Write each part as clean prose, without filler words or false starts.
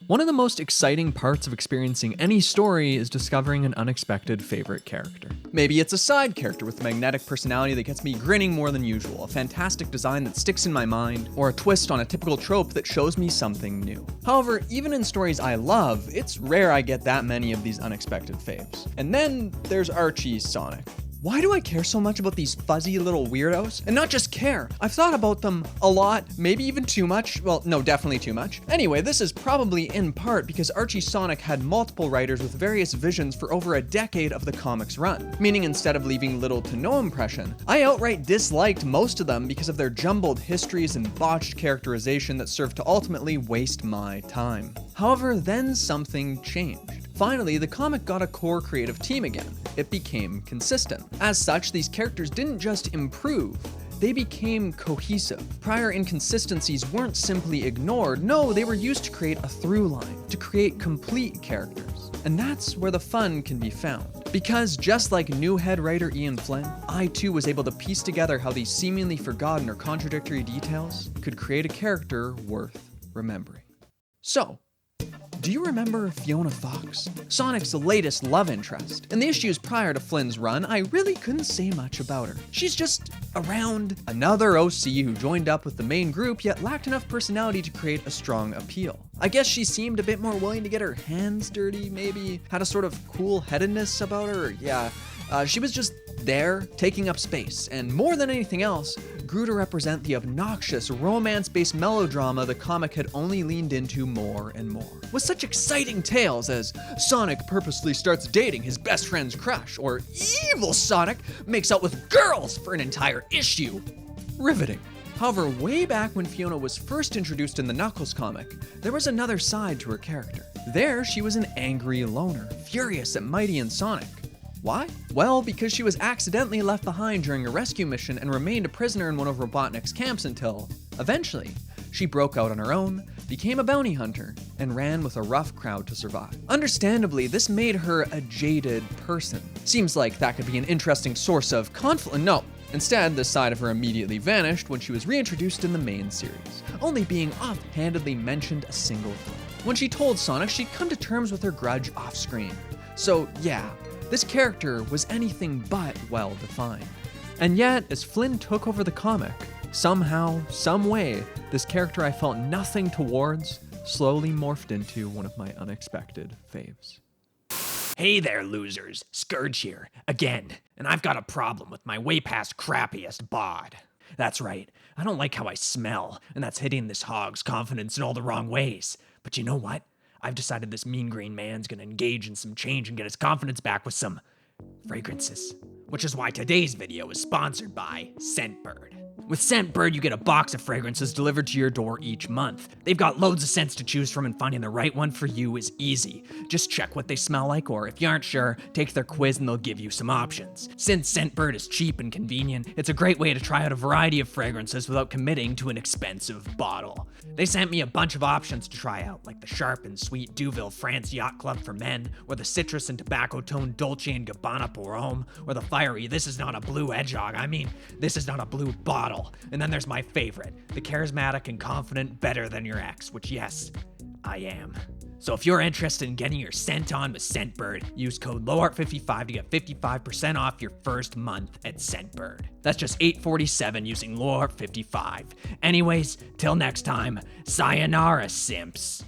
One of the most exciting parts of experiencing any story is discovering an unexpected favorite character. Maybe it's a side character with a magnetic personality that gets me grinning more than usual, a fantastic design that sticks in my mind, or a twist on a typical trope that shows me something new. However, even in stories I love, it's rare I get that many of these unexpected faves. And then there's Archie Sonic. Why do I care so much about these fuzzy little weirdos? And not just care, I've thought about them a lot, maybe even too much. Well, no, definitely too much. Anyway, this is probably in part because Archie Sonic had multiple writers with various visions for over a decade of the comic's run. Meaning instead of leaving little to no impression, I outright disliked most of them because of their jumbled histories and botched characterization that served to ultimately waste my time. However, then something changed. Finally, the comic got a core creative team again. It became consistent. As such, these characters didn't just improve, they became cohesive. Prior inconsistencies weren't simply ignored, no, they were used to create a through line, to create complete characters. And that's where the fun can be found. Because just like new head writer Ian Flynn, I too was able to piece together how these seemingly forgotten or contradictory details could create a character worth remembering. So, do you remember Fiona Fox, Sonic's latest love interest? In the issues prior to Flynn's run, I really couldn't say much about her. She's just around, another OC who joined up with the main group yet lacked enough personality to create a strong appeal. I guess she seemed a bit more willing to get her hands dirty, maybe, had a sort of cool-headedness about her, yeah. She was just there, taking up space, and more than anything else, grew to represent the obnoxious, romance-based melodrama the comic had only leaned into more and more. With such exciting tales as Sonic purposely starts dating his best friend's crush, or evil Sonic makes out with girls for an entire issue. Riveting. However, way back when Fiona was first introduced in the Knuckles comic, there was another side to her character. There, she was an angry loner, furious at Mighty and Sonic. Why? Well, because she was accidentally left behind during a rescue mission and remained a prisoner in one of Robotnik's camps until, eventually, she broke out on her own, became a bounty hunter, and ran with a rough crowd to survive. Understandably, this made her a jaded person. Seems like that could be an interesting source of conflict. No. Instead, this side of her immediately vanished when she was reintroduced in the main series, only being offhandedly mentioned a single time. When she told Sonic she'd come to terms with her grudge off-screen. So, yeah. This character was anything but well-defined. And yet, as Flynn took over the comic, somehow, some way, this character I felt nothing towards slowly morphed into one of my unexpected faves. Hey there, losers. Scourge here, again. And I've got a problem with my way past crappiest bod. That's right, I don't like how I smell, and that's hitting this hog's confidence in all the wrong ways. But you know what? I've decided this mean green man's gonna engage in some change and get his confidence back with some fragrances. Which is why today's video is sponsored by Scentbird. With Scentbird, you get a box of fragrances delivered to your door each month. They've got loads of scents to choose from, and finding the right one for you is easy. Just check what they smell like, or if you aren't sure, take their quiz and they'll give you some options. Since Scentbird is cheap and convenient, it's a great way to try out a variety of fragrances without committing to an expensive bottle. They sent me a bunch of options to try out, like the sharp and sweet Deauville France Yacht Club for men, or the citrus and tobacco toned Dolce & Gabbana Pour Homme, or the fiery This Is Not a Blue Hedgehog, This Is Not a Blue Bottle. And then there's my favorite, the charismatic and confident Better Than Your Ex, which yes, I am. So if you're interested in getting your scent on with Scentbird, use code LOWART55 to get 55% off your first month at Scentbird. That's just $8.47 using LOWART55. Anyways, till next time, sayonara, simps.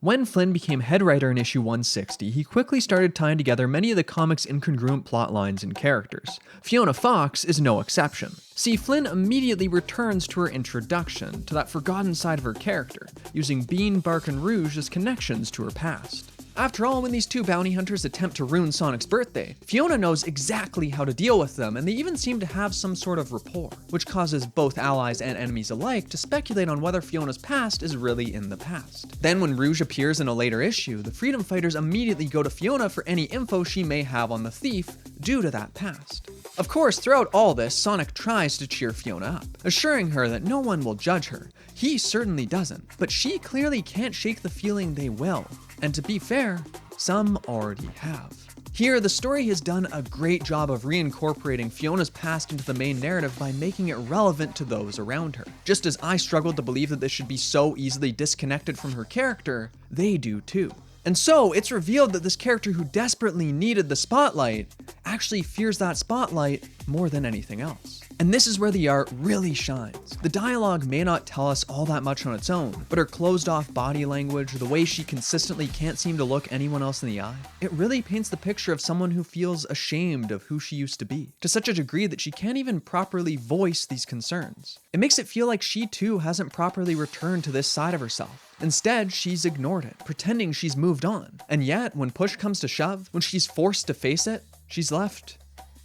When Flynn became head writer in issue 160, he quickly started tying together many of the comic's incongruent plot lines and characters. Fiona Fox is no exception. See, Flynn immediately returns to her introduction, to that forgotten side of her character, using Bean, Bark, and Rouge as connections to her past. After all, when these two bounty hunters attempt to ruin Sonic's birthday, Fiona knows exactly how to deal with them, and they even seem to have some sort of rapport, which causes both allies and enemies alike to speculate on whether Fiona's past is really in the past. Then when Rouge appears in a later issue, the Freedom Fighters immediately go to Fiona for any info she may have on the thief due to that past. Of course, throughout all this, Sonic tries to cheer Fiona up, assuring her that no one will judge her. He certainly doesn't, but she clearly can't shake the feeling they will. And to be fair, some already have. Here, the story has done a great job of reincorporating Fiona's past into the main narrative by making it relevant to those around her. Just as I struggled to believe that this should be so easily disconnected from her character, they do too. And so, it's revealed that this character who desperately needed the spotlight actually fears that spotlight more than anything else. And this is where the art really shines. The dialogue may not tell us all that much on its own, but her closed-off body language, the way she consistently can't seem to look anyone else in the eye, it really paints the picture of someone who feels ashamed of who she used to be, to such a degree that she can't even properly voice these concerns. It makes it feel like she too hasn't properly returned to this side of herself. Instead, she's ignored it, pretending she's moved on. And yet, when push comes to shove, when she's forced to face it, she's left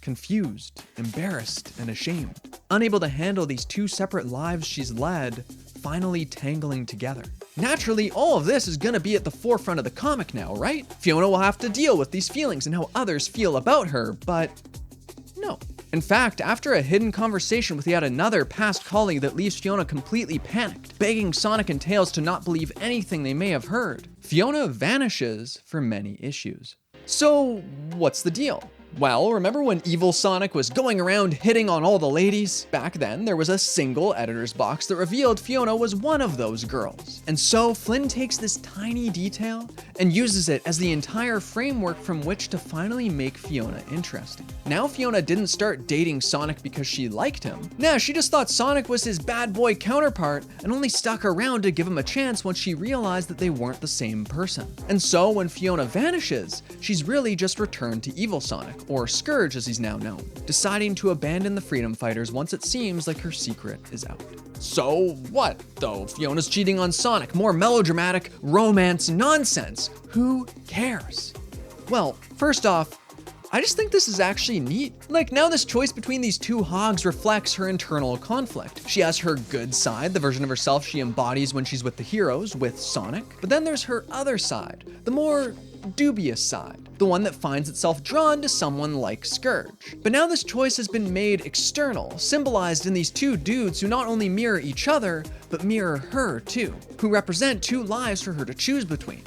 confused, embarrassed, and ashamed. Unable to handle these two separate lives she's led, finally tangling together. Naturally, all of this is gonna be at the forefront of the comic now, right? Fiona will have to deal with these feelings and how others feel about her, but no. In fact, after a hidden conversation with yet another past colleague that leaves Fiona completely panicked, begging Sonic and Tails to not believe anything they may have heard, Fiona vanishes for many issues. So, what's the deal? Well, remember when evil Sonic was going around hitting on all the ladies? Back then, there was a single editor's box that revealed Fiona was one of those girls. And so, Flynn takes this tiny detail and uses it as the entire framework from which to finally make Fiona interesting. Now Fiona didn't start dating Sonic because she liked him. Nah, she just thought Sonic was his bad boy counterpart and only stuck around to give him a chance once she realized that they weren't the same person. And so, when Fiona vanishes, she's really just returned to evil Sonic, or Scourge as he's now known, deciding to abandon the Freedom Fighters once it seems like her secret is out. So what, though? Fiona's cheating on Sonic, more melodramatic romance nonsense. Who cares? Well, first off, I just think this is actually neat. Like, now this choice between these two hogs reflects her internal conflict. She has her good side, the version of herself she embodies when she's with the heroes, with Sonic. But then there's her other side, the more dubious side, the one that finds itself drawn to someone like Scourge. But now this choice has been made external, symbolized in these two dudes who not only mirror each other, but mirror her too, who represent two lives for her to choose between.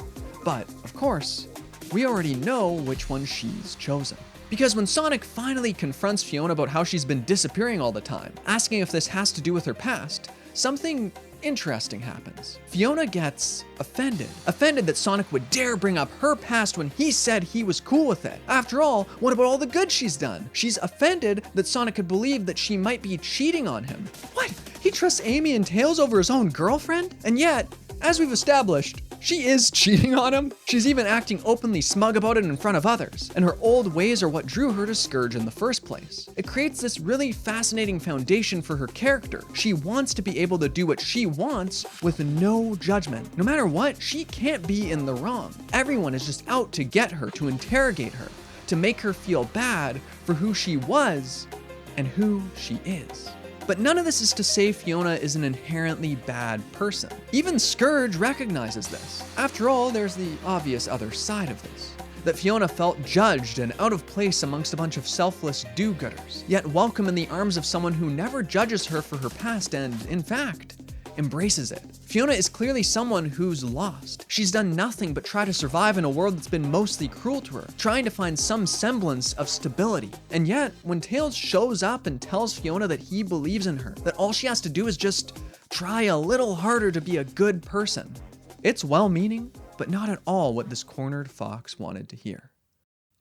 But, of course, we already know which one she's chosen. Because when Sonic finally confronts Fiona about how she's been disappearing all the time, asking if this has to do with her past, something interesting happens. Fiona gets offended that Sonic would dare bring up her past when he said he was cool with it. After all, what about all the good she's done? She's offended that Sonic could believe that she might be cheating on him. What? He trusts Amy and Tails over his own girlfriend? And yet, as we've established, she is cheating on him. She's even acting openly smug about it in front of others, and her old ways are what drew her to Scourge in the first place. It creates this really fascinating foundation for her character. She wants to be able to do what she wants with no judgment. No matter what, she can't be in the wrong. Everyone is just out to get her, to interrogate her, to make her feel bad for who she was and who she is. But none of this is to say Fiona is an inherently bad person. Even Scourge recognizes this. After all, there's the obvious other side of this. That Fiona felt judged and out of place amongst a bunch of selfless do-gooders, yet welcome in the arms of someone who never judges her for her past and, in fact, embraces it. Fiona is clearly someone who's lost. She's done nothing but try to survive in a world that's been mostly cruel to her, trying to find some semblance of stability. And yet, when Tails shows up and tells Fiona that he believes in her, that all she has to do is just try a little harder to be a good person, it's well-meaning, but not at all what this cornered fox wanted to hear.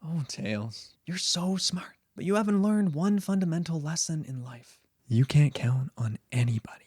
Oh, Tails, you're so smart, but you haven't learned one fundamental lesson in life. You can't count on anybody.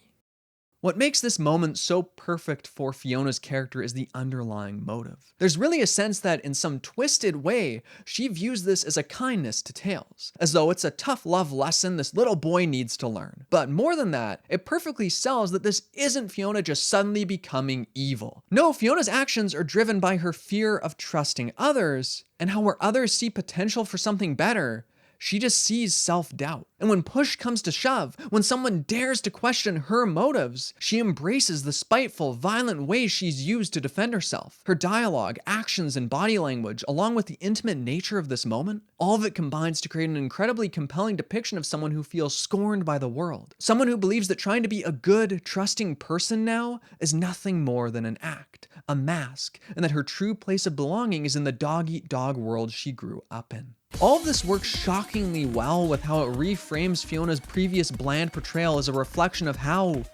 What makes this moment so perfect for Fiona's character is the underlying motive. There's really a sense that, in some twisted way, she views this as a kindness to Tails, as though it's a tough love lesson this little boy needs to learn. But more than that, it perfectly sells that this isn't Fiona just suddenly becoming evil. No, Fiona's actions are driven by her fear of trusting others, and how where others see potential for something better, she just sees self-doubt. And when push comes to shove, when someone dares to question her motives, she embraces the spiteful, violent ways she's used to defend herself. Her dialogue, actions, and body language, along with the intimate nature of this moment, all of it combines to create an incredibly compelling depiction of someone who feels scorned by the world. Someone who believes that trying to be a good, trusting person now is nothing more than an act, a mask, and that her true place of belonging is in the dog-eat-dog world she grew up in. All of this works shockingly well with how it reframes Fiona's previous bland portrayal as a reflection of how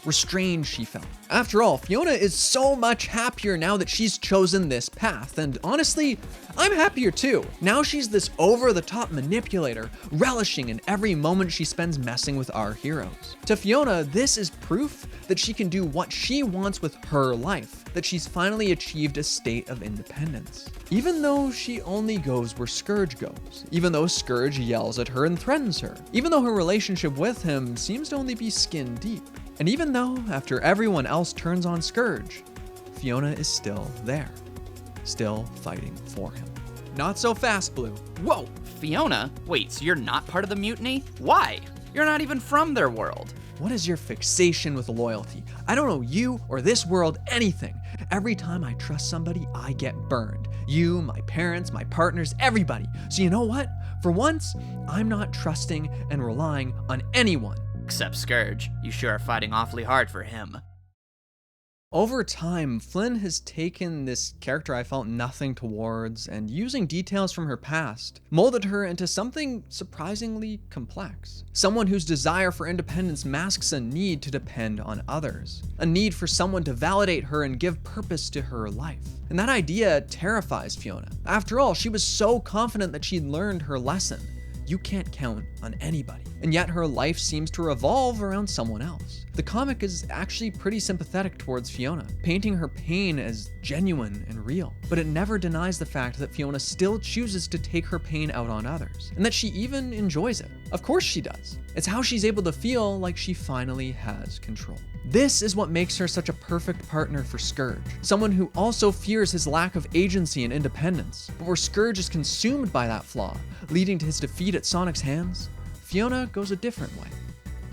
restrained she felt. After all, Fiona is so much happier now that she's chosen this path, and honestly, I'm happier too. Now she's this over-the-top manipulator, relishing in every moment she spends messing with our heroes. To Fiona, this is proof that she can do what she wants with her life, that she's finally achieved a state of independence. Even though she only goes where Scourge goes, even though Scourge yells at her and threatens her, even though her relationship with him seems to only be skin deep, and even though, after everyone else turns on Scourge, Fiona is still there, still fighting for him. Not so fast, Blue. Whoa, Fiona? Wait, so you're not part of the mutiny? Why? You're not even from their world. What is your fixation with loyalty? I don't owe you or this world anything. Every time I trust somebody, I get burned. You, my parents, my partners, everybody. So you know what? For once, I'm not trusting and relying on anyone. Except Scourge. You sure are fighting awfully hard for him. Over time, Flynn has taken this character I felt nothing towards and, using details from her past, molded her into something surprisingly complex. Someone whose desire for independence masks a need to depend on others, a need for someone to validate her and give purpose to her life. And that idea terrifies Fiona. After all, she was so confident that she'd learned her lesson. You can't count on anybody. And yet her life seems to revolve around someone else. The comic is actually pretty sympathetic towards Fiona, painting her pain as genuine and real. But it never denies the fact that Fiona still chooses to take her pain out on others, and that she even enjoys it. Of course she does. It's how she's able to feel like she finally has control. This is what makes her such a perfect partner for Scourge, someone who also fears his lack of agency and independence. But where Scourge is consumed by that flaw, leading to his defeat at Sonic's hands, Fiona goes a different way.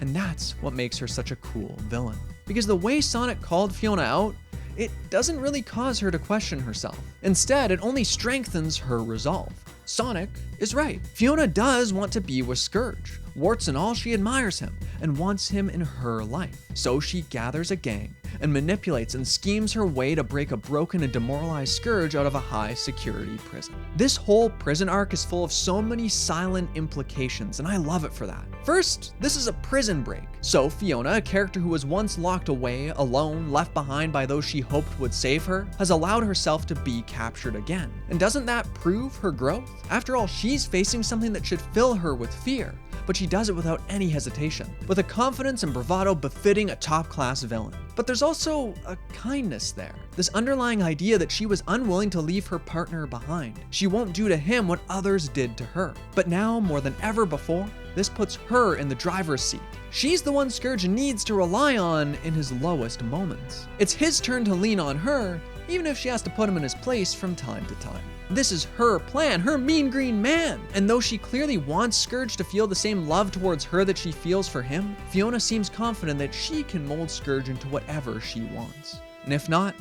And that's what makes her such a cool villain. Because the way Sonic called Fiona out, it doesn't really cause her to question herself. Instead, it only strengthens her resolve. Sonic is right. Fiona does want to be with Scourge. Warts and all, she admires him and wants him in her life. So she gathers a gang and manipulates and schemes her way to break a broken and demoralized Scourge out of a high security prison. This whole prison arc is full of so many silent implications, and I love it for that. First, this is a prison break. So Fiona, a character who was once locked away, alone, left behind by those she hoped would save her, has allowed herself to be captured again. And doesn't that prove her growth? After all, she's facing something that should fill her with fear, but she does it without any hesitation, with a confidence and bravado befitting a top-class villain. But there's also a kindness there, this underlying idea that she was unwilling to leave her partner behind. She won't do to him what others did to her. But now, more than ever before, this puts her in the driver's seat. She's the one Scourge needs to rely on in his lowest moments. It's his turn to lean on her, even if she has to put him in his place from time to time. This is her plan, her mean green man. And though she clearly wants Scourge to feel the same love towards her that she feels for him, Fiona seems confident that she can mold Scourge into whatever she wants. And if not,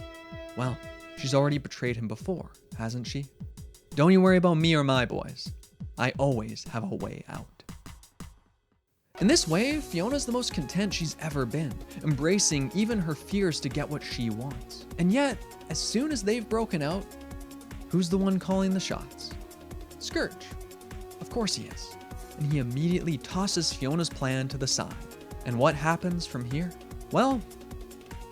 well, she's already betrayed him before, hasn't she? Don't you worry about me or my boys. I always have a way out. In this way, Fiona's the most content she's ever been, embracing even her fears to get what she wants. And yet, as soon as they've broken out, who's the one calling the shots? Scourge. Of course he is. And he immediately tosses Fiona's plan to the side. And what happens from here? Well,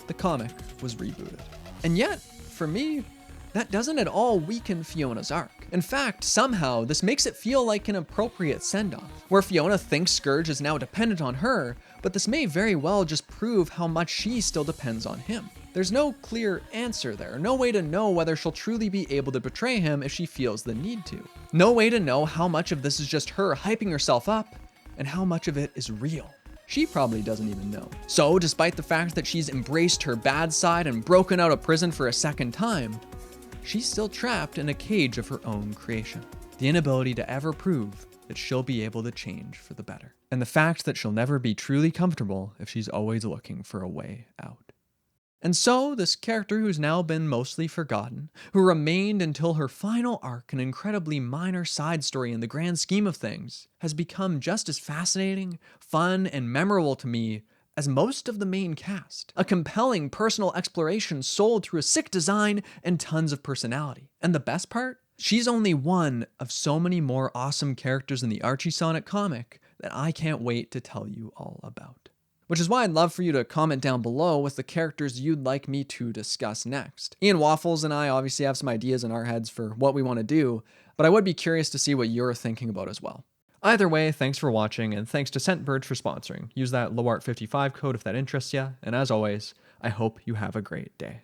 the comic was rebooted. And yet, for me, that doesn't at all weaken Fiona's arc. In fact, somehow, this makes it feel like an appropriate send-off, where Fiona thinks Scourge is now dependent on her, but this may very well just prove how much she still depends on him. There's no clear answer there, no way to know whether she'll truly be able to betray him if she feels the need to. No way to know how much of this is just her hyping herself up, and how much of it is real. She probably doesn't even know. So, despite the fact that she's embraced her bad side and broken out of prison for a second time, she's still trapped in a cage of her own creation. The inability to ever prove that she'll be able to change for the better. And the fact that she'll never be truly comfortable if she's always looking for a way out. And so, this character who's now been mostly forgotten, who remained until her final arc, an incredibly minor side story in the grand scheme of things, has become just as fascinating, fun, and memorable to me as most of the main cast. A compelling personal exploration sold through a sick design and tons of personality. And the best part? She's only one of so many more awesome characters in the Archie Sonic comic that I can't wait to tell you all about. Which is why I'd love for you to comment down below with the characters you'd like me to discuss next. Ian Waffles and I obviously have some ideas in our heads for what we want to do, but I would be curious to see what you're thinking about as well. Either way, thanks for watching, and thanks to Scentbird for sponsoring. Use that LOART55 code if that interests you, and as always, I hope you have a great day.